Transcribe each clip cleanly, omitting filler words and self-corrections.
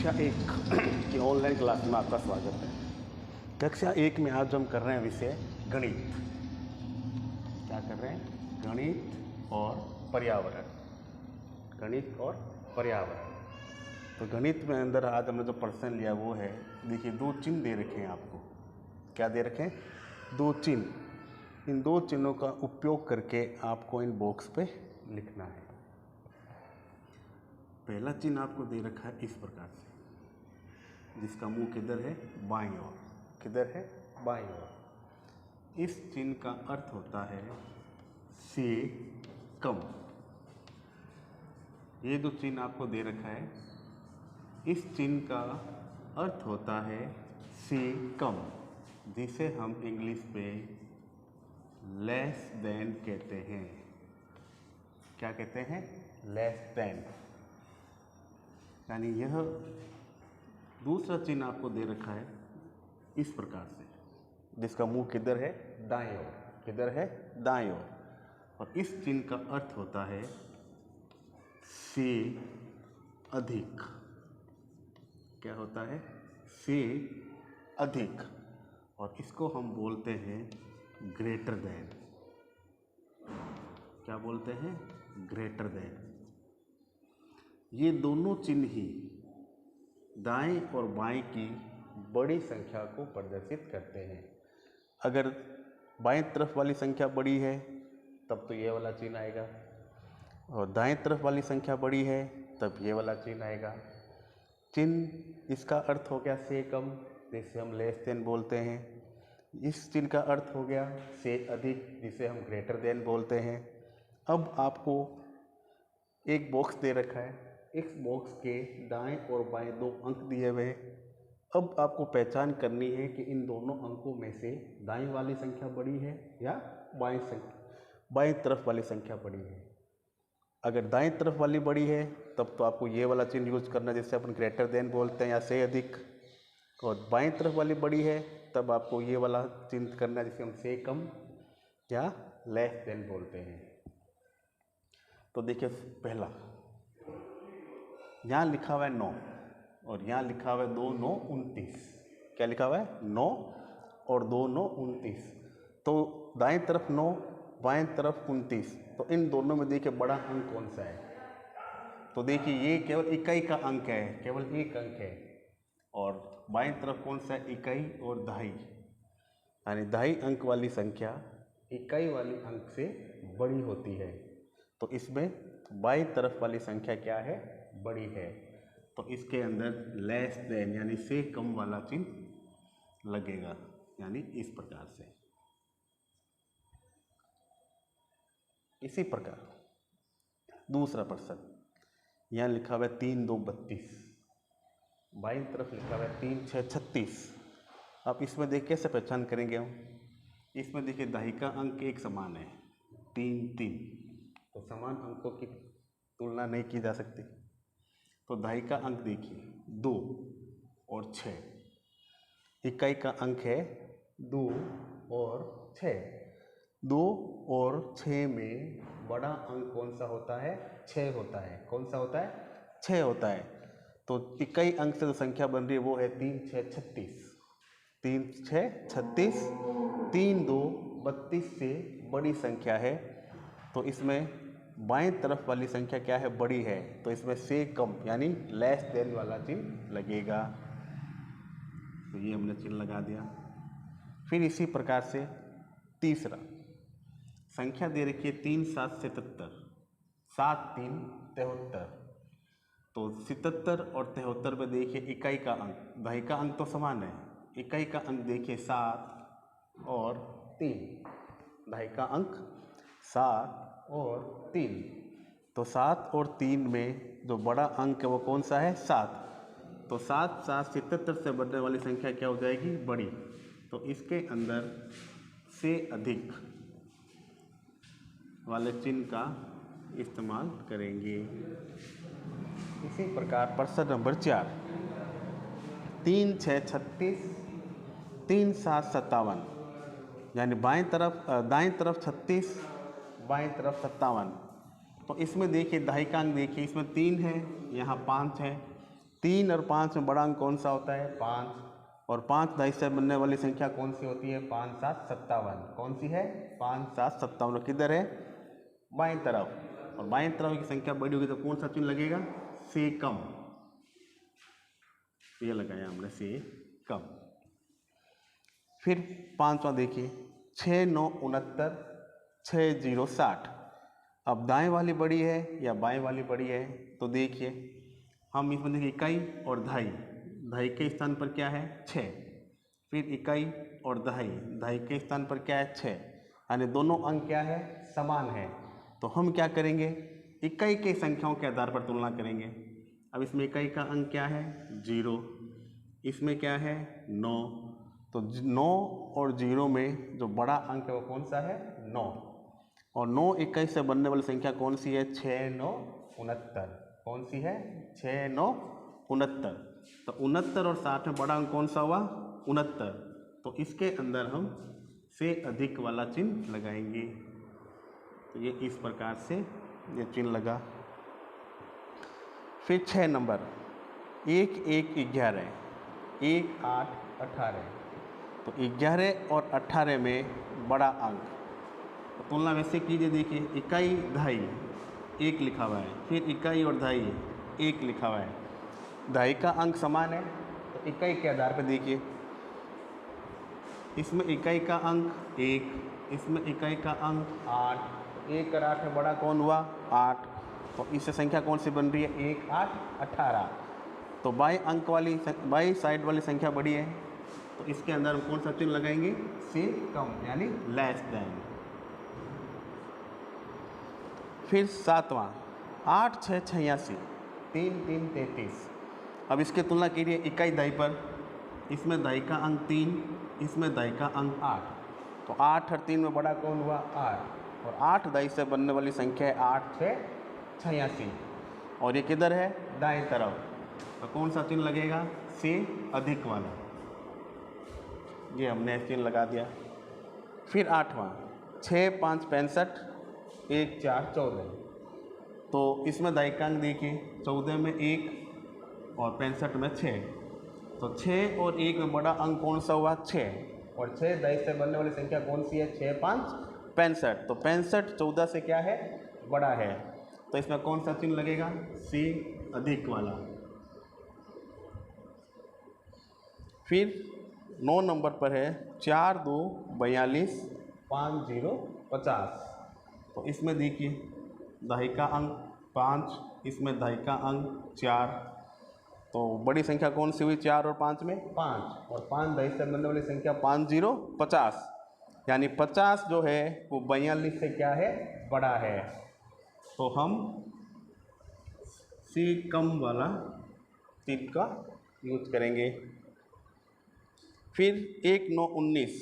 कक्षा 1 की online class में आपका स्वागत है। कक्षा 1 में आज हम कर रहे हैं विषय गणित। क्या कर रहे हैं? गणित और पर्यावरण। गणित और पर्यावरण। तो गणित में अंदर आज हमने जो प्रश्न लिया वो है, देखिए 2 चिन्ह दे रखे हैं आपको। क्या दे रखे हैं? 2 चिन्ह। इन 2 चिन्हों का उपयोग करके आपको इन बॉक्स पे लिखना है। पहला चिन्ह आपको दे रखा है इस प्रकार से, जिसका मुंह किधर है? बाईं ओर। किधर है? बाईं ओर। इस चिन्ह का अर्थ होता है से कम। ये जो चिन्ह आपको दे रखा है, इस चिन्ह का अर्थ होता है से कम, जिसे हम इंग्लिश पे लेस देन कहते हैं। क्या कहते हैं? Less than. यानी यह दूसरा चिन्ह आपको दे रखा है इस प्रकार से, जिसका मुंह किधर है? दाएं ओर। किधर है? दाएं ओर। और इस चिन्ह का अर्थ होता है से अधिक। क्या होता है? से अधिक। और इसको हम बोलते हैं ग्रेटर देन। क्या बोलते हैं? Greater than. ये दोनों चिन्ह ही दाएं और बाएं की बड़ी संख्या को प्रदर्शित करते हैं। अगर बाएं तरफ वाली संख्या बड़ी है तब तो ये वाला चिन्ह आएगा, और दाएं तरफ वाली संख्या बड़ी है तब ये वाला चिन्ह आएगा। चिन्ह इसका अर्थ हो गया से कम, जिसे हम लेस देन बोलते हैं। इस चिन्ह का अर्थ हो गया से अधिक, जिसे हम ग्रेटर देन बोलते हैं। अब आपको एक बॉक्स दे रखा है, इस बॉक्स के दाएं और बाएं 2 अंक दिए हुए हैं। अब आपको पहचान करनी है कि इन दोनों अंकों में से दाएं वाली संख्या बड़ी है या बाएं तरफ वाली संख्या बड़ी है। अगर दाएं तरफ वाली बड़ी है तब तो आपको ये वाला चिन्ह यूज करना, जिससे अपन ग्रेटर देन बोलते हैं या से अधिक। और बाएं तरफ वाली बड़ी है तब आपको ये वाला चिन्ह करना, जिसे हम से कम या लेस देन बोलते हैं। तो देखिए, पहला यहाँ लिखा हुआ है 9 और यहाँ लिखा हुआ है 2 9 29। क्या लिखा हुआ है? 9 और 2 9 29। तो दाएं तरफ 9, बाएं तरफ 29। तो इन दोनों में देखिए बड़ा अंक कौन सा है? तो देखिए ये केवल इकाई का अंक है, केवल एक अंक है। और बाएं तरफ कौन सा है? इकाई और दहाई। यानी दहाई अंक वाली संख्या इकाई वाली अंक से बड़ी होती है। तो इसमें बाईं तरफ वाली संख्या क्या है? बड़ी है। तो इसके अंदर लेस देन यानी से कम वाला चिन्ह लगेगा, यानी इस प्रकार से। इसी प्रकार दूसरा प्रश्न, यहाँ लिखा हुआ है 3 2 32। बाईं तरफ लिखा हुआ है 3 6 36। आप इसमें देख कैसे पहचान करेंगे हम? इसमें देखिए दहाई का अंक एक समान है, 3 3। तो समान अंकों की तुलना नहीं की जा सकती। तो दहाई का अंक देखिए 2 और 6। इकाई का अंक है 2 और 6। 2 और 6 में बड़ा अंक कौन सा होता है? 6 होता है। कौन सा होता है? 6 होता है। तो इकाई अंक से जो संख्या बन रही है वो है 3 6 36। 3 6 36। 3 2 32 से बड़ी संख्या है। तो इसमें बाएं तरफ वाली संख्या क्या है? बड़ी है। तो इसमें से कम यानी लेस देन वाला चिन्ह लगेगा। तो ये हमने चिन्ह लगा दिया। फिर इसी प्रकार से तीसरा, संख्या दे रखी है 3 7 77। 7 3 73। तो 77 और 73 में देखिए इकाई का अंक, दहाई का अंक तो समान है। इकाई का अंक देखिए 7 और 3। दहाई का अंक 7 और 3। तो 7 और 3 में जो बड़ा अंक है वो कौन सा है? 7। तो 7 7 77 से बढ़ने वाली संख्या क्या हो जाएगी? बड़ी। तो इसके अंदर से अधिक वाले चिन्ह का इस्तेमाल करेंगे। इसी प्रकार प्रश्न नंबर 4, 3 6 36, 3 7 57। यानी दाएं तरफ 36, बाएं तरफ 57। तो इसमें देखिए दहाई का अंक देखिए, इसमें 3 है, यहाँ 5 है। 3 और 5 में बड़ा अंक कौन सा होता है? 5। और 5 दाई से बनने वाली संख्या कौन सी होती है? 5 7 57। कौन सी है? 5 7 57। किधर है? बाएं तरफ। और बाएं तरफ की संख्या बड़ी होगी तो कौन सा चिन्ह लगेगा? से कम। ये लगाया हमने, से कम। फिर 5वां देखिए, 6 9 69, 6 0 60। अब दाएं वाली बड़ी है या बाएं वाली बड़ी है? तो देखिए हम इसमें देखिए इकाई और दहाई। दहाई के स्थान पर क्या है? 6। फिर इकाई और दहाई, दहाई के स्थान पर क्या है? 6। यानी दोनों अंक क्या है? समान है। तो हम क्या करेंगे? इकाई के संख्याओं के आधार पर तुलना करेंगे। अब इसमें इकाई का अंक क्या है? 0। इसमें क्या है? 9। तो 9 और 0 में जो बड़ा अंक है वो कौन सा है? 9। और 9 इकाई से बनने वाली संख्या कौन सी है? 6 9 69। कौन सी है? 6 9 69। तो 69 और 60 में बड़ा अंक कौन सा हुआ? 69। तो इसके अंदर हम से अधिक वाला चिन्ह लगाएंगे। तो ये इस प्रकार से ये चिन्ह लगा। फिर 6 नंबर, 1 1 11, 1 8 18। तो 11 और 18 में बड़ा अंक, तो तुलना वैसे कीजिए। देखिए इकाई दहाई 1 लिखा हुआ है, फिर इकाई और दहाई 1 लिखा हुआ है। दहाई का अंक समान है तो इकाई के आधार पर देखिए, इसमें इकाई का अंक 1, इसमें इकाई का अंक 8। 1 और 8 में बड़ा कौन हुआ? 8। तो इससे संख्या कौन सी बन रही है? 1 8 18। तो बाएं अंक वाली, बाएं साइड वाली संख्या बड़ी है, तो इसके अंदर हम कौन सा चिन्ह लगाएंगे? से कम, यानी लेस देन। फिर 7वां, 8 6 86, 3 3 33। अब इसकी तुलना कीजिए इकाई दहाई पर। इसमें दहाई का अंक 3, इसमें दहाई का अंक 8। तो 8 और 3 में बड़ा कौन हुआ? 8। और 8 दहाई से बनने वाली संख्या है 8 6 86। और ये किधर है? दाएं तरफ। तो कौन सा चिन्ह लगेगा? से अधिक वाला। ये हमने चिन्ह लगा दिया। फिर 8वां, 6 5 65, 1 4 14। तो इसमें दाई का अंक देखिए, 14 में 1 और 65 में 6। तो 6 और 1 में बड़ा अंक कौन सा हुआ? 6। और 6 दाई से बनने वाली संख्या कौन सी है? 6 5 65। तो 65 14 से क्या है? बड़ा है। तो इसमें कौन सा चिन्ह लगेगा? से अधिक वाला। फिर 9 नंबर पर है 4 2 42, 5 0 50। तो इसमें देखिए दहाई का अंक 5, इसमें दहाई का अंक 4। तो बड़ी संख्या कौन सी हुई? 4 और 5 में? 5। और 5 दहाई से बनने वाली संख्या 5 0 50। यानी 50 जो है वो 42 से क्या है? बड़ा है। तो हम से कम वाला चिन्ह का यूज करेंगे। फिर 1 9 19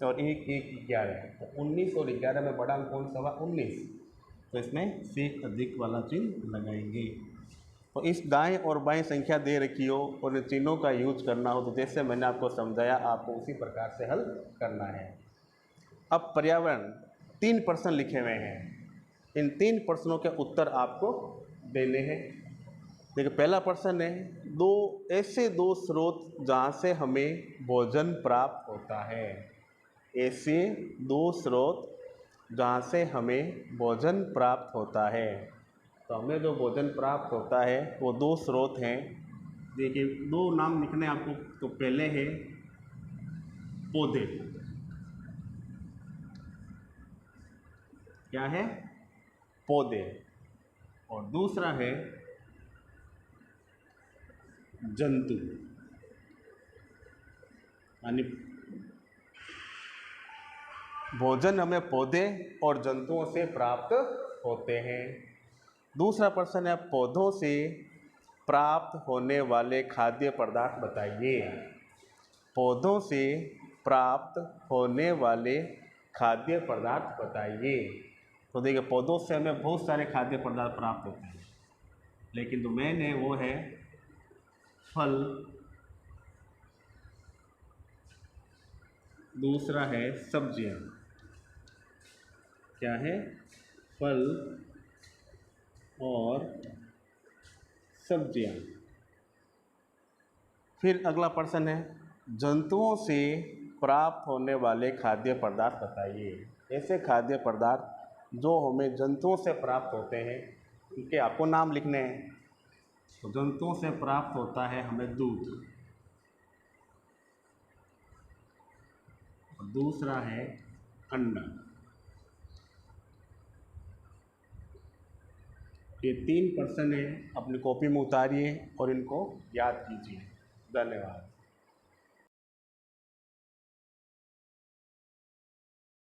और 1 1 11। तो 19 और 11 में बड़ा अंक कौन सा हुआ? 19। तो इसमें से अधिक वाला चिन्ह लगाएंगे। तो इस दाएं और बाएं संख्या दे रखी हो और इन चिन्हों का यूज करना हो तो जैसे मैंने आपको समझाया आपको उसी प्रकार से हल करना है। अब पर्यावरण 3 प्रश्न लिखे हुए हैं। इन 3 प्रश्नों के उत्तर आपको देने हैं। देखिए पहला प्रश्न है, दो स्रोत जहाँ से हमें भोजन प्राप्त होता है। ऐसे 2 स्रोत जहाँ से हमें भोजन प्राप्त होता है। तो हमें जो भोजन प्राप्त होता है वो 2 स्रोत हैं। देखिए 2 नाम लिखने आपको। तो पहले है पौधे। क्या है? पौधे। और दूसरा है जंतु, यानी भोजन हमें पौधे और जंतुओं से प्राप्त होते हैं। दूसरा प्रश्न है पौधों से प्राप्त होने वाले खाद्य पदार्थ बताइए। पौधों से प्राप्त होने वाले खाद्य पदार्थ बताइए। तो देखिए पौधों से हमें बहुत सारे खाद्य पदार्थ प्राप्त होते हैं, लेकिन जो मेन है वो है फल, दूसरा है सब्जियां। क्या है? फल और सब्जियां। फिर अगला प्रश्न है, जंतुओं से प्राप्त होने वाले खाद्य पदार्थ बताइए। ऐसे खाद्य पदार्थ जो हमें जंतुओं से प्राप्त होते हैं, उनके आपको नाम लिखने हैं। तो जंतुओं से प्राप्त होता है हमें दूध, और दूसरा है अंडा। ये 3 प्रश्न है, अपनी कॉपी में उतारिए और इनको याद कीजिए। धन्यवाद।